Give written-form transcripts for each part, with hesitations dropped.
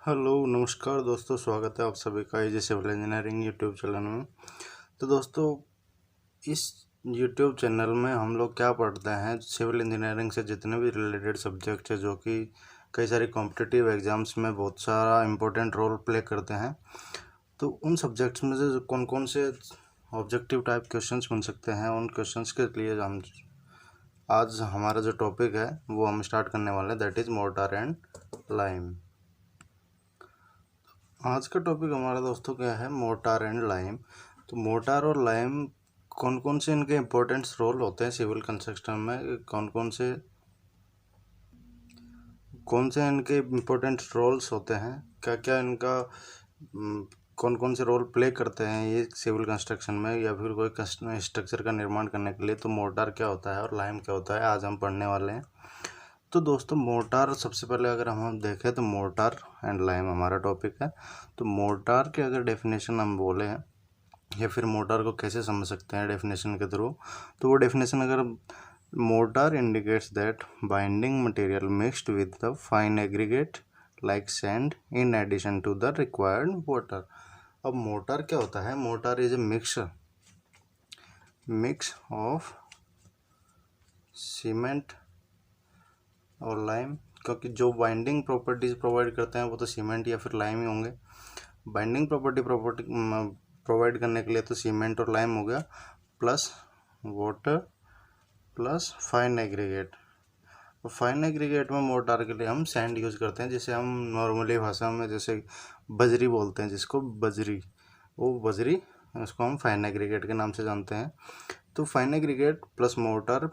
Hello नमस्कार दोस्तों, स्वागत है आप सभी का एजी सिविल इंजीनियरिंग यूट्यूब चैनल में। तो दोस्तों, इस यूट्यूब चैनल में हम लोग क्या पढ़ते हैं, सिविल इंजीनियरिंग से जितने भी रिलेटेड सब्जेक्ट है जो कि कई सारे कॉम्पिटिटिव एग्जाम्स में बहुत सारा इम्पोर्टेंट रोल प्ले करते हैं। तो उन सब्जेक्ट्स में से कौन कौन से ऑब्जेक्टिव टाइप क्वेश्चंस बन सकते हैं, उन क्वेश्चंस के लिए हम आज हमारा जो टॉपिक है वो हम स्टार्ट करने वाले हैं, that is mortar and lime. आज का टॉपिक हमारा दोस्तों क्या है, मोर्टार एंड लाइम। तो मोर्टार और लाइम कौन कौन से इनके इम्पोर्टेंट रोल होते हैं सिविल कंस्ट्रक्शन में, कौन से इनके इम्पोर्टेंट रोल्स होते हैं, क्या क्या इनका कौन कौन से रोल प्ले करते हैं ये सिविल कंस्ट्रक्शन में या फिर कोई स्ट्रक्चर का निर्माण करने के लिए। तो मोर्टार क्या होता है और लाइम क्या होता है, आज हम पढ़ने वाले हैं। तो दोस्तों, मोर्टार सबसे पहले अगर हम देखें तो मोर्टार एंड लाइम हमारा टॉपिक है। तो मोर्टार के अगर डेफिनेशन हम बोले हैं या फिर मोर्टार को कैसे समझ सकते हैं डेफिनेशन के थ्रू, तो वो डेफिनेशन अगर mortar indicates that binding material mixed with the fine aggregate like sand in addition to the required water. अब मोर्टार क्या होता है, mortar is a mix of cement और लाइम, क्योंकि जो बाइंडिंग प्रॉपर्टीज प्रोवाइड करते हैं वो तो सीमेंट या फिर लाइम ही होंगे। बाइंडिंग प्रॉपर्टी प्रोवाइड करने के लिए तो सीमेंट और लाइम हो गया, plus water plus fine aggregate. तो फाइन एग्रीगेट में मोर्टार के लिए हम सैंड यूज़ करते हैं, जिसे हम नॉर्मली भाषा में जैसे बजरी बोलते हैं, जिसको बजरी, वो बजरी, उसको हम फाइन एग्रीगेट के नाम से जानते हैं। तो fine aggregate plus mortar,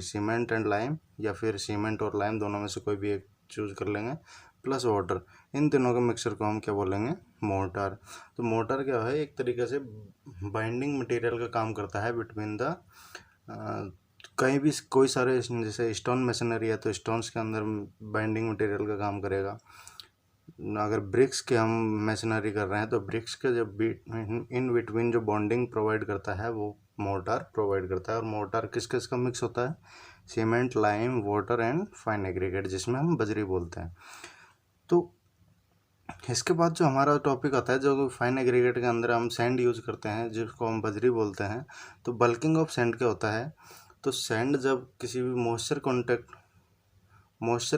cement and lime, या फिर सीमेंट और लाइम दोनों में से कोई भी एक चूज कर लेंगे, प्लस वाटर, इन तीनों के मिक्सचर को हम क्या बोलेंगे, मोर्टार। तो मोर्टार क्या है, एक तरीके से बाइंडिंग मटेरियल का काम करता है बिटवीन द कहीं भी कोई सारे, जैसे स्टोन मशीनरी है तो स्टोन्स के अंदर बाइंडिंग मटेरियल का काम करेगा। अगर ब्रिक्स के हम मशीनरी कर रहे हैं तो ब्रिक्स के जो इन बिटवीन जो बॉन्डिंग प्रोवाइड करता है वो मोर्टार प्रोवाइड करता है। और मोर्टार किस किस का मिक्स होता है, cement, lime, water and fine aggregate, जिसमें हम बजरी बोलते हैं। तो इसके बाद जो हमारा टॉपिक आता है, जो फाइन एग्रीगेट के अंदर हम सैंड यूज करते हैं जिसको हम बजरी बोलते हैं। तो बल्किंग ऑफ सैंड क्या होता है, तो सैंड जब किसी भी मॉइस्चर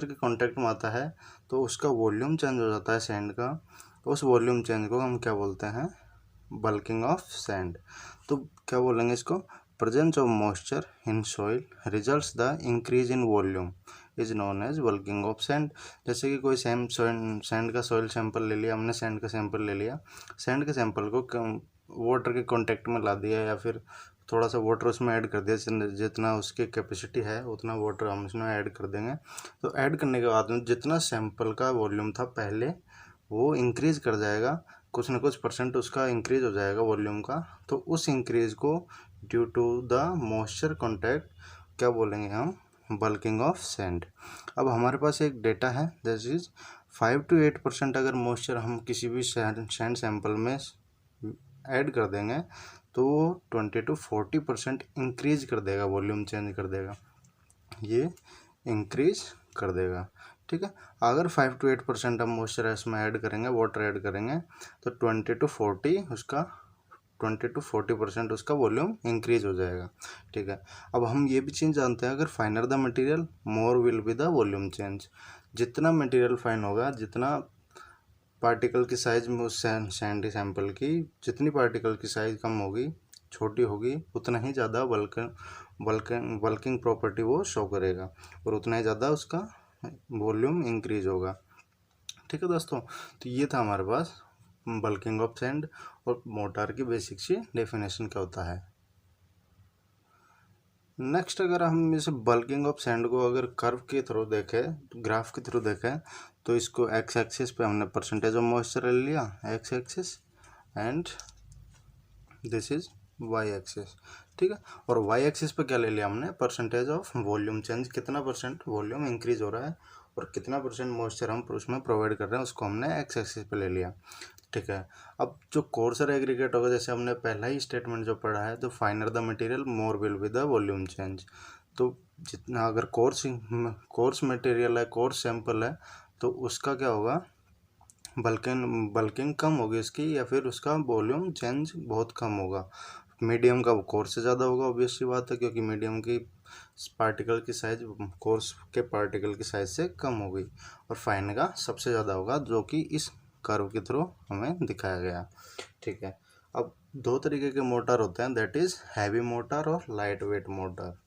के कांटेक्ट में आता है तो उसका वॉल्यूम चेंज हो जाता है सैंड का। उस वॉल्यूम चेंज को हम क्या बोलते हैं, बल्किंग ऑफ सैंड। तो क्या बोलेंगे इसको, presence of moisture in soil results the increase in volume is known as bulking of sand. जैसे कि कोई सैंड का सॉइल सैंपल ले लिया हमने, सैंड का सैंपल ले लिया, सैंड के सैंपल को वाटर के कांटेक्ट में ला दिया या फिर थोड़ा सा वाटर उसमें ऐड कर दिया, जितना उसकी कैपेसिटी है उतना वाटर हम इसमें ऐड कर देंगे। तो ऐड करने के बाद में जितना सैंपल का वॉल्यूम था पहले, वो इंक्रीज़ कर जाएगा, कुछ ना कुछ परसेंट उसका इंक्रीज हो जाएगा वॉल्यूम का। तो उस इंक्रीज को due to the moisture contact क्या बोलेंगे हम, बल्किंग ऑफ सैंड। अब हमारे पास एक डेटा है, दिस इज 5 to 8% अगर मॉइस्चर हम किसी भी सैंड सैंपल में ऐड कर देंगे तो वो 20 to 40% इंक्रीज कर देगा, वॉल्यूम चेंज कर देगा, ये इंक्रीज कर देगा। ठीक है, अगर 5 to 8% हम मॉइस्चर इसमें ऐड करेंगे, वाटर ऐड करेंगे, तो 20 to 40% उसका वॉल्यूम इंक्रीज हो जाएगा। ठीक है, अब हम ये भी चीज़ जानते हैं, अगर फाइनर the material more will be the volume change. जितना मटेरियल फाइन होगा, जितना पार्टिकल की साइज में उस सैंड सैंपल की जितनी पार्टिकल की साइज कम होगी, छोटी होगी, उतना ही ज़्यादा बल्किंग प्रॉपर्टी वो शो करेगा और उतना ही ज़्यादा उसका वॉल्यूम इंक्रीज होगा। ठीक है दोस्तों, तो ये था हमारे पास बल्किंग ऑफ सैंड और मोर्टार की बेसिक सी डेफिनेशन क्या होता है। नेक्स्ट, अगर हम इसे बल्किंग ऑफ सैंड को अगर कर्व के थ्रू देखें, ग्राफ के थ्रू देखें, तो इसको एक्स एक्सिस पे हमने परसेंटेज ऑफ मॉइस्चर ले लिया, X axis, and this is Y axis. ठीक है, और वाई एक्सिस पे क्या ले लिया हमने, परसेंटेज ऑफ वॉल्यूम चेंज, कितना परसेंट वॉल्यूम इंक्रीज हो रहा है और कितना परसेंट मॉइस्चर हम उसमें प्रोवाइड कर रहे हैं, उसको हमने एक्स एक्सिस पे ले लिया। ठीक है, अब जो कोर्सर एग्रीगेट होगा, जैसे हमने पहला ही स्टेटमेंट जो पढ़ा है, तो फाइनर the material more will be the volume change. तो जितना अगर कोर्स मटेरियल है, कोर्स सैंपल है, तो उसका क्या होगा, बल्किंग बल्किंग कम होगी उसकी, या फिर उसका वॉल्यूम चेंज बहुत कम होगा। मीडियम का कोर से ज़्यादा होगा, ऑब्वियस सी बात है, क्योंकि मीडियम की पार्टिकल की साइज कोर्स के पार्टिकल की साइज से कम होगी। और फाइन का सबसे ज़्यादा होगा, जो कि इस कर्व के थ्रू हमें दिखाया गया। ठीक है, अब दो तरीके के मोटर होते हैं, दैट इज़ हैवी मोटर और लाइट वेट मोटर।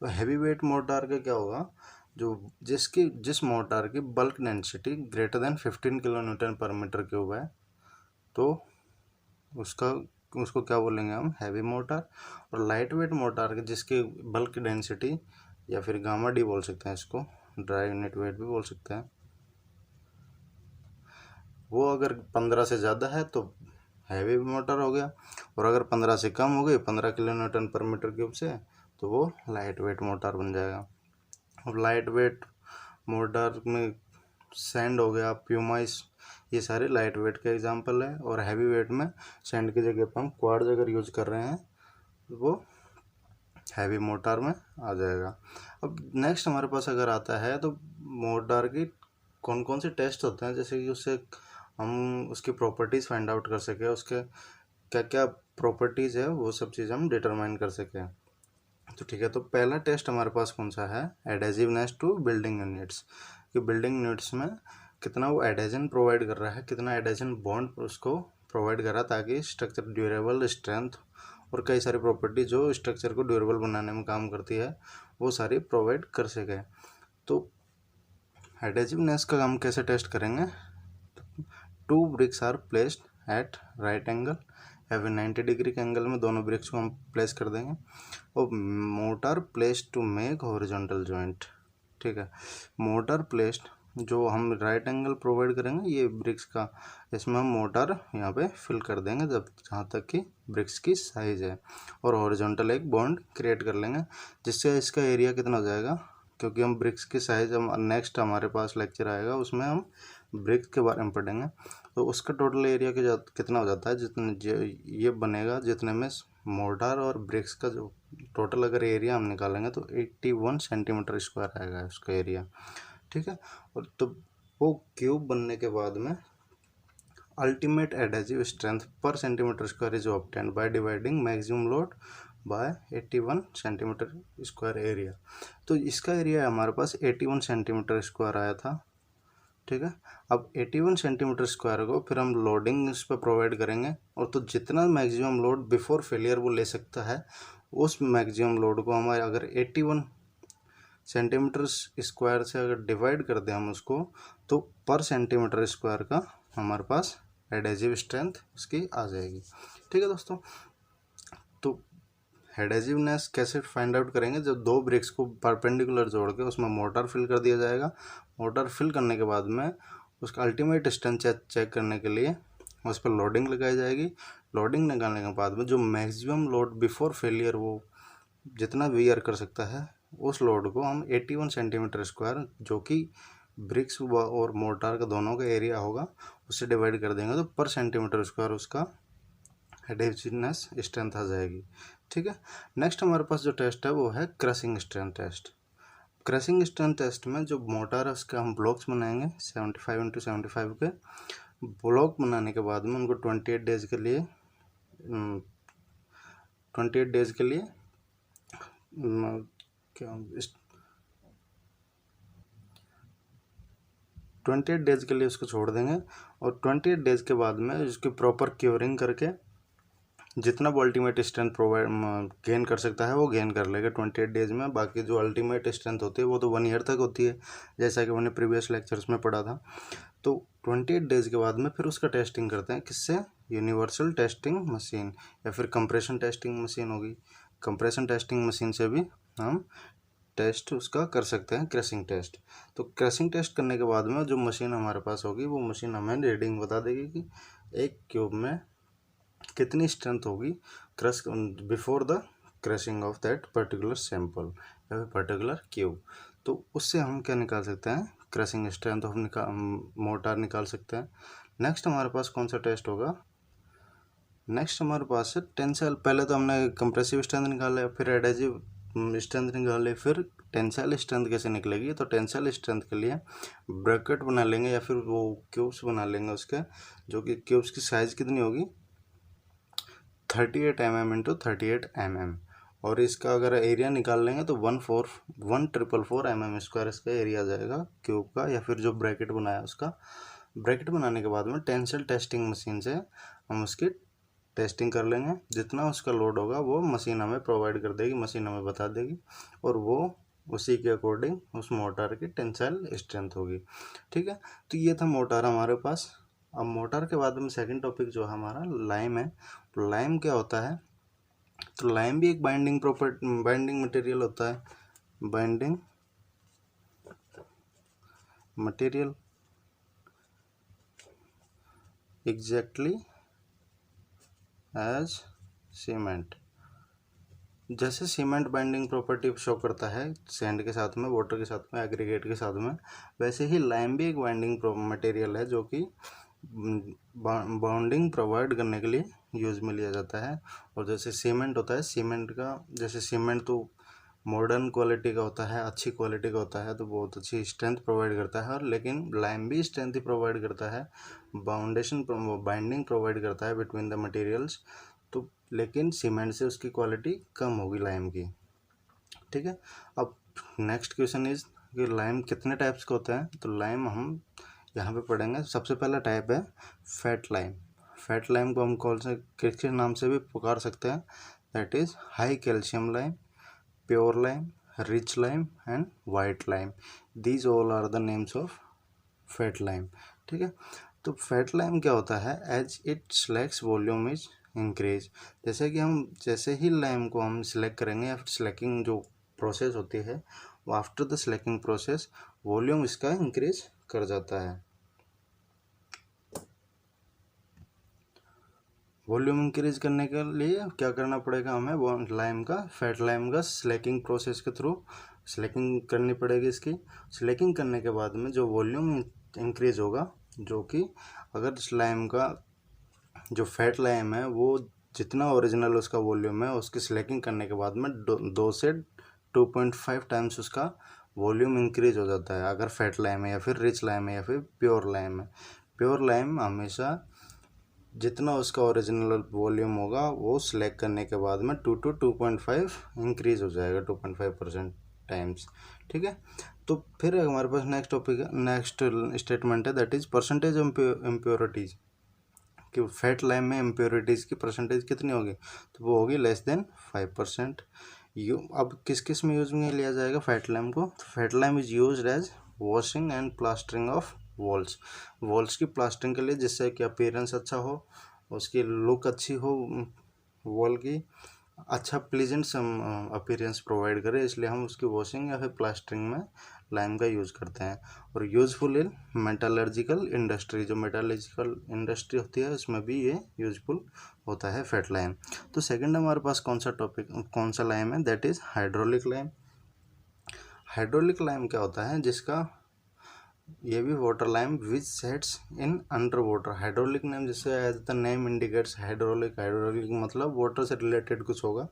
तो हैवी वेट मोटर का क्या होगा, जो जिस मोटर की bulk density greater than 15 kilo Newton पर मीटर क्यूब है, तो उसका उसको क्या बोलेंगे हम, हैवी मोटर। और लाइट वेट मोटर के जिसकी बल्क डेंसिटी या फिर गामा डी बोल सकते हैं इसको, ड्राई यूनिट वेट भी बोल सकते हैं, वो अगर 15 से ज़्यादा है तो हैवी मोटर हो गया, और अगर 15 से कम हो गई, 15 किलो न्यूटन पर मीटर क्यूब से, तो वो लाइट वेट मोटर बन जाएगा। अब लाइट वेट मोटर में सैंड हो गया, प्यूमाइस, ये सारे लाइट वेट के एग्जांपल है। और हैवी वेट में सैंड की जगह पर हम क्वार्ट्ज अगर यूज कर रहे हैं, वो हैवी मोटर में आ जाएगा। अब नेक्स्ट हमारे पास अगर आता है, तो मोटर की कौन कौन से टेस्ट होते हैं, जैसे कि उससे हम उसकी प्रॉपर्टीज़ फाइंड आउट कर सकें, उसके क्या क्या प्रॉपर्टीज़ है, वो सब चीज़ हम डिटरमाइन कर सकें। तो ठीक है, तो पहला टेस्ट हमारे पास कौन सा है, एडेजिवनेस टू बिल्डिंग यूनिट्स, कि बिल्डिंग यूनिट्स में कितना वो एडेजन प्रोवाइड कर रहा है, कितना एडेजन बॉन्ड उसको प्रोवाइड कर रहा है, ताकि स्ट्रक्चर ड्यूरेबल, स्ट्रेंथ और कई सारी प्रॉपर्टी जो स्ट्रक्चर को ड्यूरेबल बनाने में काम करती है, वो सारी प्रोवाइड कर सके। तो एडेजिवनेस का हम कैसे टेस्ट करेंगे, 2 bricks are placed at right angle या फिर 90 डिग्री के एंगल में दोनों ब्रिक्स को हम प्लेस कर देंगे, और mortar placed to make horizontal joint. ठीक है, मोटर प्लेस्ड जो हम राइट एंगल प्रोवाइड करेंगे ये ब्रिक्स का, इसमें हम मोटर यहाँ पे फिल कर देंगे जब जहाँ तक कि ब्रिक्स की साइज़ है, और हॉरिजॉन्टल एक बॉन्ड क्रिएट कर लेंगे, जिससे इसका एरिया कितना हो जाएगा, क्योंकि हम ब्रिक्स की साइज़, हम नेक्स्ट हमारे पास लेक्चर आएगा उसमें हम ब्रिक्स के बारे में पढ़ेंगे, तो उसका टोटल एरिया कितना हो जाता है, जितने ये बनेगा, जितने में मोर्टार और ब्रिक्स का जो टोटल अगर एरिया हम निकालेंगे तो 81 सेंटीमीटर स्क्वायर आएगा उसका एरिया। ठीक है, और तो वो क्यूब बनने के बाद में अल्टीमेट एडेजिव स्ट्रेंथ पर centimetre square is obtained by dividing maximum load bye 81 centimetre square area. तो इसका एरिया हमारे पास 81 सेंटीमीटर स्क्वायर आया था। ठीक है, अब 81 सेंटीमीटर स्क्वायर को फिर हम लोडिंग इस पर प्रोवाइड करेंगे, और तो जितना मैक्सिमम लोड बिफोर फेलियर वो ले सकता है, उस मैक्सिमम लोड को हमारे अगर 81 सेंटीमीटर स्क्वायर से अगर डिवाइड कर दें हम उसको, तो पर सेंटीमीटर स्क्वायर का हमारे पास एडेजिव स्ट्रेंथ उसकी आ जाएगी। ठीक है दोस्तों, तो एडेजिवनेस कैसे फाइंड आउट करेंगे, जब दो ब्रिक्स को परपेंडिकुलर जोड़ के उसमें मोटर फिल कर दिया जाएगा, मोटर फिल करने के बाद में उसका अल्टीमेट स्ट्रेंथ चेक करने के लिए उस पर लोडिंग लगाई जाएगी। लोडिंग लगाने के बाद में जो मैक्सिमम लोड बिफोर फेलियर वो जितना वियर कर सकता है, उस लोड को हम 81 सेंटीमीटर स्क्वायर, जो कि ब्रिक्स और मोटार का दोनों का एरिया होगा, उससे डिवाइड कर देंगे, तो पर सेंटीमीटर स्क्वायर उसका एडेजिवनेस स्ट्रेंथ आ जाएगी। ठीक है, नेक्स्ट हमारे पास जो टेस्ट है वो है crushing strength test. Crushing strength test में जो मोटार है उसके हम ब्लॉक्स बनाएंगे 75x75 के। ब्लॉक बनाने के बाद में उनको 28 डेज के लिए 28 डेज के लिए उसको छोड़ देंगे, और 28 डेज के बाद में उसकी प्रॉपर क्योरिंग करके जितना वो अल्टीमेट स्ट्रेंथ प्रोवाइड गेन कर सकता है वो गेन कर लेगा 28 डेज में। बाकी जो अल्टीमेट स्ट्रेंथ होती है वो तो 1 ईयर तक होती है, जैसा कि मैंने प्रीवियस लेक्चर्स में पढ़ा था। तो 28 डेज के बाद में फिर उसका टेस्टिंग करते हैं, किससे, यूनिवर्सल टेस्टिंग मशीन या फिर कंप्रेशन टेस्टिंग मशीन होगी। कंप्रेशन टेस्टिंग मशीन से भी हम टेस्ट उसका कर सकते हैं, क्रशिंग टेस्ट। तो क्रशिंग टेस्ट करने के बाद में जो मशीन हमारे पास होगी, वो मशीन हमें रीडिंग बता देगी कि एक क्यूब में कितनी स्ट्रेंथ होगी crush before the crushing of that particular sample या फिर पर्टिकुलर क्यूब। तो उससे हम क्या निकाल सकते हैं, क्रशिंग स्ट्रेंथ ऑफ मोटार निकाल सकते हैं। नेक्स्ट हमारे पास कौन सा टेस्ट होगा, नेक्स्ट हमारे पास है टेंसाइल। पहले तो हमने कंप्रेसिव स्ट्रेंथ निकाला, फिर एडेजिव स्ट्रेंथ निकाल ली, फिर टेंसाइल स्ट्रेंथ कैसे निकलेगी, तो टेंसाइल स्ट्रेंथ के लिए ब्रैकेट बना लेंगे या फिर वो क्यूब्स बना लेंगे उसके, जो कि क्यूब्स की साइज़ कितनी होगी 38 mm इंटू 38 mm, और इसका अगर एरिया निकाल लेंगे तो 1444 mm स्क्वायर इसका एरिया आ जाएगा क्यूब का, या फिर जो ब्रैकेट बनाया उसका। ब्रैकेट बनाने के बाद में टेंसाइल टेस्टिंग मशीन से हम उसकी टेस्टिंग कर लेंगे, जितना उसका लोड होगा वो मशीन हमें प्रोवाइड कर देगी, मशीन हमें बता देगी, और वो उसी के अकॉर्डिंग उस मोटर की टेंसाइल स्ट्रेंथ होगी। ठीक है, तो ये था मोटर हमारे पास। अब मोटर के बाद में सेकंड टॉपिक जो है हमारा लाइम है। तो लाइम क्या होता है, तो लाइम भी एक बाइंडिंग मटेरियल होता है। Binding material exactly as cement. जैसे सीमेंट बाइंडिंग प्रॉपर्टी शो करता है सैंड के साथ में, वाटर के साथ में, एग्रीगेट के साथ में, वैसे ही लाइम भी एक बाइंडिंग मटेरियल है जो कि बाउंडिंग प्रोवाइड करने के लिए यूज़ में लिया जाता है। और जैसे सीमेंट होता है, सीमेंट का जैसे सीमेंट तो मॉडर्न क्वालिटी का होता है, अच्छी क्वालिटी का होता है, तो बहुत अच्छी स्ट्रेंथ प्रोवाइड करता है, और लेकिन लाइम भी स्ट्रेंथ ही प्रोवाइड करता है, बाउंडेशन बाइंडिंग प्रोवाइड करता है बिटवीन द मटेरियल्स। तो लेकिन सीमेंट से उसकी क्वालिटी कम होगी लाइम की। ठीक है, अब नेक्स्ट क्वेश्चन इज कि लाइम कितने टाइप्स का होता है, तो लाइम हम यहाँ पे पढ़ेंगे। सबसे पहला टाइप है फैट लाइम। फैट लाइम को हम कौन से किस नाम से भी पुकार सकते हैं, that is high calcium lime, pure lime, rich lime and white lime. These all are the names of fat lime. ठीक है, तो फैट लाइम क्या होता है, as it selects volume is increase. जैसे ही लाइम को हम सिलेक्ट करेंगे या फिर सिलेक्टिंग जो प्रोसेस होती है, वो after the selecting process volume इसका इंक्रीज कर जाता है। वॉल्यूम इंक्रीज करने के लिए क्या करना पड़ेगा हमें, वो लाइम का फैट लाइम का स्लैकिंग प्रोसेस के थ्रू स्लैकिंग करनी पड़ेगी। इसकी स्लैकिंग करने के बाद में जो वॉल्यूम इंक्रीज होगा, जो कि अगर इस लाइम का जो फैट लाइम है वो जितना ओरिजिनल उसका वॉल्यूम है, उसकी स्लैकिंग करने के बाद में 2 से 2.5 टाइम्स उसका वॉल्यूम इंक्रीज हो जाता है, अगर फैट लाइम है या फिर रिच लाइम है या फिर प्योर लाइम है। प्योर लाइम हमेशा जितना उसका ओरिजिनल वॉल्यूम होगा वो सिलेक्ट करने के बाद में 2 to 2.5 इंक्रीज हो जाएगा, 2.5% टाइम्स। ठीक है, तो फिर हमारे पास नेक्स्ट टॉपिक है, नेक्स्ट स्टेटमेंट है, दैट इज परसेंटेज इम्प्योरिटीज, कि फैट लाइम में इम्प्योरिटीज़ की परसेंटेज कितनी होगी, तो वो होगी लेस देन 5%। अब किस किस में यूज में लिया जाएगा फैट लाइम को, तो fat lime is use as washing and plastering of walls की प्लास्टरिंग के लिए, जिससे कि अपीयरेंस अच्छा हो, उसकी लुक अच्छी हो, वॉल की अच्छा प्लीजेंट अपीयरेंस प्रोवाइड करे, इसलिए हम उसकी वॉशिंग या फिर प्लास्टरिंग में लाइम का यूज़ करते हैं। और यूज़फुल इन मेटालर्जिकल इंडस्ट्री, जो मेटालर्जिकल इंडस्ट्री होती है उसमें भी ये यूजफुल होता है फैट लाइम। तो सेकंड हमारे पास कौन सा लाइम है, that is hydraulic lime. Hydraulic lime क्या होता है, जिसका ये भी water lime which sets in under water. Hydraulic name जिससे as the name indicates hydraulic मतलब वाटर से रिलेटेड कुछ होगा,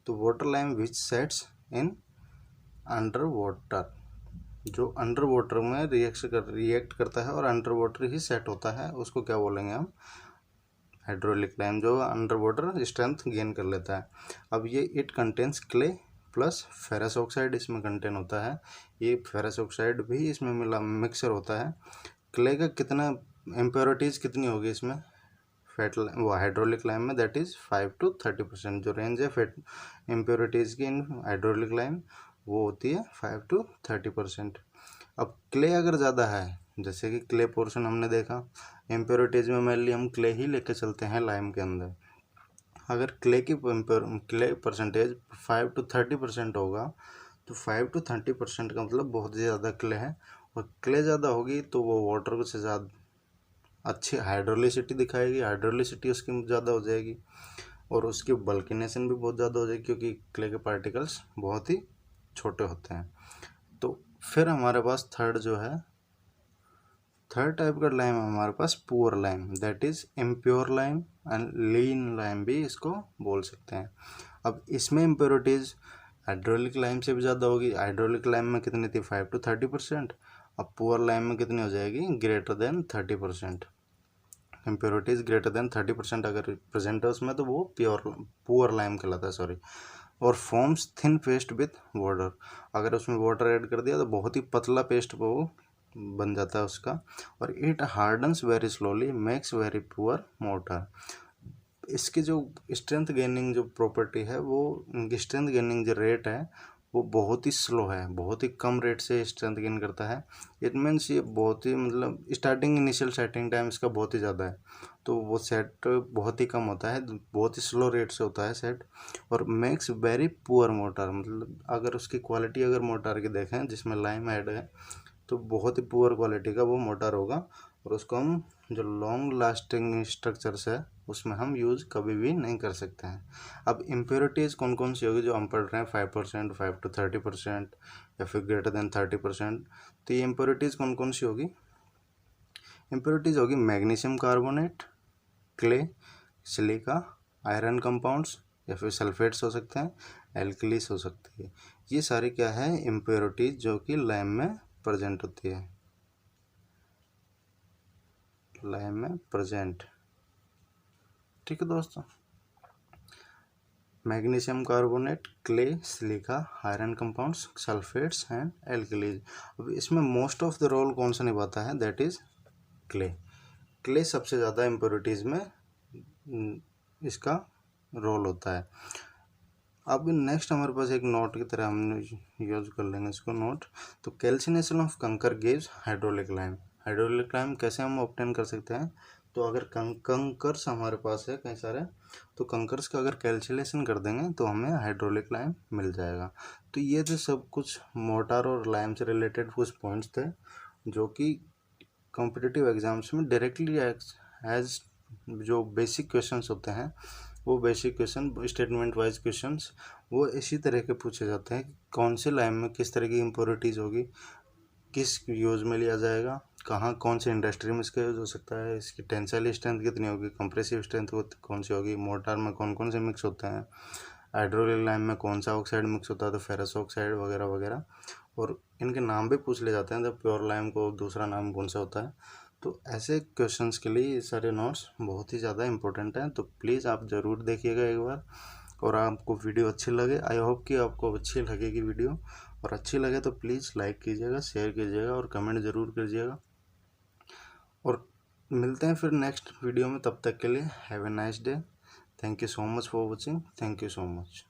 तो water lime which sets in under water, जो अंडर वाटर में रिएक्ट करता है और अंडर वाटर ही सेट होता है, उसको क्या बोलेंगे हम, हाइड्रोलिक लाइम, जो अंडर वाटर स्ट्रेंथ गेन कर लेता है। अब ये it contains clay plus ferrous oxide इसमें कंटेन होता है, ये फेरस ऑक्साइड भी इसमें मिक्सर होता है। क्ले का कितना इम्प्योरिटीज़ कितनी होगी इसमें वो हाइड्रोलिक लाइम में, दैट इज़ 5 to 30%। जो रेंज है फैट इम्प्योरिटीज़ की इन हाइड्रोलिक लाइम, वो होती है 5 to 30%। अब क्ले अगर ज़्यादा है, जैसे कि क्ले पोर्शन हमने देखा, इम्प्योरिटीज़ में मेनली हम क्ले ही लेके चलते हैं लाइम के अंदर। अगर क्ले परसेंटेज 5 to 30% होगा, तो 5 to 30% का मतलब बहुत ही ज़्यादा क्ले है, और क्ले ज़्यादा होगी तो वो वाटर से ज़्यादा अच्छी हाइड्रोलिसिटी दिखाएगी, हाइड्रोलिसिटी उसकी ज़्यादा हो जाएगी, और उसकी बल्किनेशन भी बहुत ज़्यादा हो जाएगी, क्योंकि क्ले के पार्टिकल्स बहुत ही छोटे होते हैं। तो फिर हमारे पास थर्ड टाइप का लाइम है हमारे पास poor lime, that is impure lime and lean lime भी इसको बोल सकते हैं। अब इसमें इम्प्योरिटीज़ हाइड्रोलिक लाइम से भी ज़्यादा होगी। हाइड्रोलिक लाइम में कितनी थी 5 to 30%। अब पुअर लाइम में कितनी हो जाएगी greater than 30%। Impurities greater than 30% अगर प्रेजेंट है उसमें तो वो प्योर पुअर लाइम कहलाता है, सॉरी। और forms thin paste with water, अगर उसमें वाटर ऐड कर दिया तो बहुत ही पतला पेस्ट वो बन जाता है उसका। और it hardens very slowly makes very poor motor. इसकी जो स्ट्रेंथ गेनिंग जो प्रॉपर्टी है वो स्ट्रेंथ गेनिंग जो रेट है वो बहुत ही स्लो है, बहुत ही कम रेट से स्ट्रेंथ गेन करता है। इट मीन्स ये बहुत ही मतलब स्टार्टिंग इनिशियल सेटिंग टाइम इसका बहुत ही ज़्यादा है, तो वो सेट बहुत ही कम होता है, बहुत ही स्लो रेट से होता है सेट। और मेक्स वेरी पुअर मोटर, मतलब अगर उसकी क्वालिटी अगर मोटर की देखें जिसमें लाइम ऐड है तो बहुत ही पुअर क्वालिटी का वो मोटर होगा। और उसको हम जो लॉन्ग लास्टिंग स्ट्रक्चर्स है उसमें हम यूज़ कभी भी नहीं कर सकते हैं। अब इम्प्योरिटीज़ कौन कौन सी होगी जो हम पढ़ रहे हैं 5%, 5 to 30% या फिर ग्रेटर देन 30%। तो ये इम्प्योरिटीज़ कौन कौन सी होगी? इम्प्योरिटीज़ होगी magnesium carbonate, clay, silica, iron compounds या फिर सल्फेट्स हो सकते हैं, एल्कलीस हो सकती है। ये सारी क्या है इम्प्योरिटीज़ जो कि लाइम में प्रेजेंट होती है, लाइम में प्रेजेंट। ठीक है दोस्तों, magnesium carbonate, clay, silica, iron compounds, sulphates and alkalis. अब इसमें मोस्ट ऑफ द रोल कौन सा निभाता है? That is clay. क्ले सबसे ज़्यादा इम्प्योरिटीज़ में इसका रोल होता है। अब नेक्स्ट हमारे पास एक नोट की तरह हम यूज कर लेंगे इसको नोट। तो कैल्सिनेशन ऑफ कंकर gives hydraulic lime. Hydraulic lime कैसे हम ऑब्टेन कर सकते हैं? तो अगर कंकर्स हमारे पास है कई सारे, तो कंकर्स का अगर कैल्कुलेशन कर देंगे तो हमें हाइड्रोलिक लाइम मिल जाएगा। तो ये थे सब कुछ मोटार और लाइम से रिलेटेड कुछ पॉइंट्स थे जो कि कॉम्पिटिटिव एग्जाम्स में डायरेक्टली एज जो बेसिक क्वेश्चंस होते हैं वो basic question statement wise questions वो इसी तरह के पूछे जाते हैं कि कौन से लाइम में किस तरह की इम्प्योरिटीज़ होगी, किस यूज में लिया जाएगा, कहाँ कौन से इंडस्ट्री में इसका यूज हो सकता है, इसकी टेंसाइल स्ट्रेंथ कितनी होगी, कंप्रेसिव स्ट्रेंथ कौन सी होगी, मोटार में कौन कौन से मिक्स होते हैं, हाइड्रोलिक लाइम में कौन सा ऑक्साइड मिक्स होता है तो फेरस ऑक्साइड वगैरह वगैरह। और इनके नाम भी पूछ ले जाते हैं, तो प्योर लाइम को दूसरा नाम कौन सा होता है। तो ऐसे क्वेश्चंस के लिए ये सारे नोट्स बहुत ही ज़्यादा इंपॉर्टेंट हैं, तो प्लीज़ आप ज़रूर देखिएगा एक बार। और आपको वीडियो अच्छी लगे, आई होप कि आपको अच्छी लगेगी वीडियो, और अच्छी लगे तो प्लीज़ लाइक कीजिएगा, शेयर कीजिएगा और कमेंट ज़रूर कीजिएगा। और मिलते हैं फिर नेक्स्ट वीडियो में, तब तक के लिए have a nice day. Thank you so much for watching, thank you so much.